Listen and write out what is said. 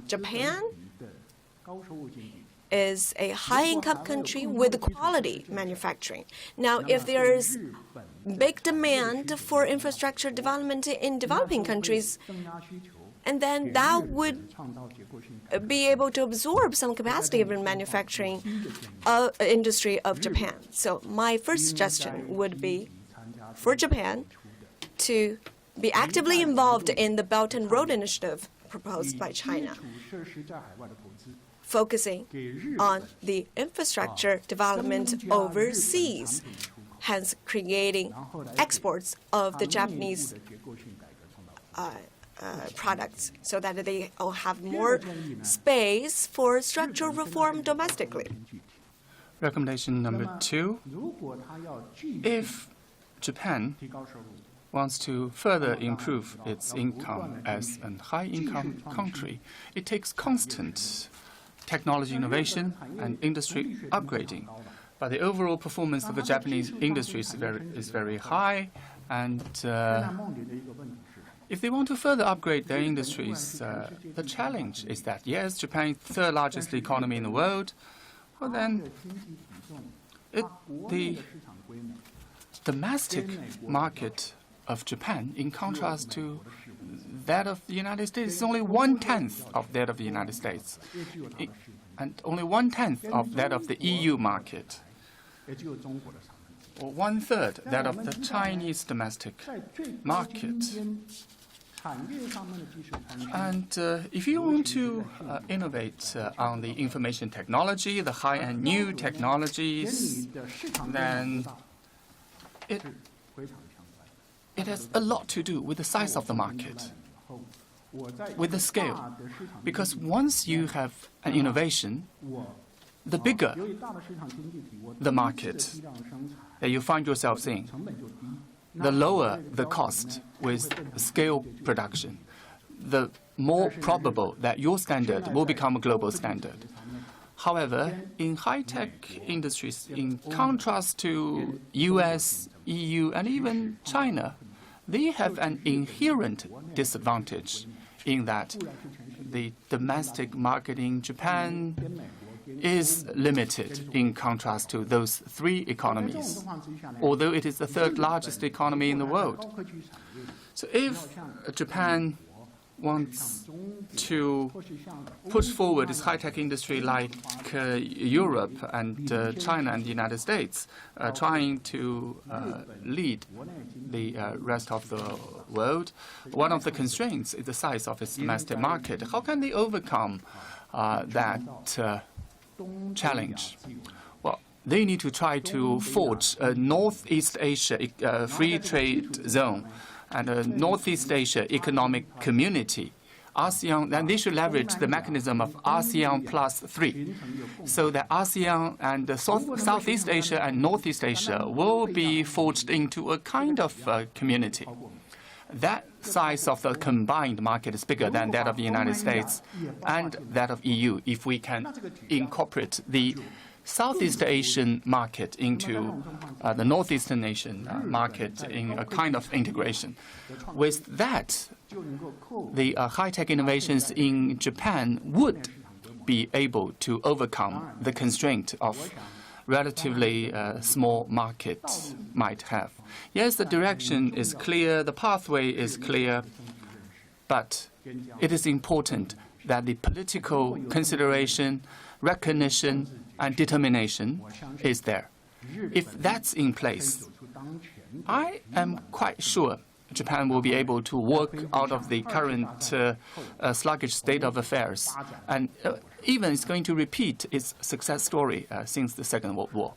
Japan is a high-income country with quality manufacturing. Now, if there is big demand for infrastructure development in developing countries, and then that would be able to absorb some capacity of the manufacturing industry of Japan. So my first suggestion would be for Japan to be actively involved in the Belt and Road Initiative proposed by China, focusing on the infrastructure development overseas, hence creating exports of the Japanese products so that they will have more space for structural reform domestically. Recommendation number 2, if Japan wants to further improve its income as a high-income country, it takes constant technology innovation and industry upgrading. But the overall performance of the Japanese industry is very high, and if they want to further upgrade their industries, the challenge is that, yes, Japan is the third largest economy in the world, well then the domestic market of Japan, in contrast to that of the United States, is only 1/10 of that of the United States, and only 1/10 of that of the EU market, or 1/3 that of the Chinese domestic market. And if you want to innovate on the information technology, the high-end new technologies, then it has a lot to do with the size of the market, with the scale. Because once you have an innovation, the bigger the market that you find yourselves in, the lower the cost with scale production, the more probable that your standard will become a global standard. However, in high-tech industries, in contrast to US, EU, and even China, they have an inherent disadvantage in that the domestic market in Japan is limited in contrast to those 3 economies, although it is the third largest economy in the world. So if Japan wants to push forward its high-tech industry like Europe and China and the United States, trying to lead the rest of the world, one of the constraints is the size of its domestic market. How can they overcome that challenge? Well, they need to try to forge a Northeast Asia free trade zone and a Northeast Asia economic community, ASEAN, and they should leverage the mechanism of ASEAN +3, so that ASEAN and Southeast Asia and Northeast Asia will be forged into a kind of community. That size of the combined market is bigger than that of the United States and that of EU if we can incorporate the Southeast Asian market into the Northeastern Asian market in a kind of integration. With that, the high-tech innovations in Japan would be able to overcome the constraint of relatively small market might have. Yes, the direction is clear, the pathway is clear, but it is important that the political consideration, recognition, and determination is there. If that's in place, I am quite sure Japan will be able to work out of the current sluggish state of affairs, and even it's going to repeat its success story since the Second World War.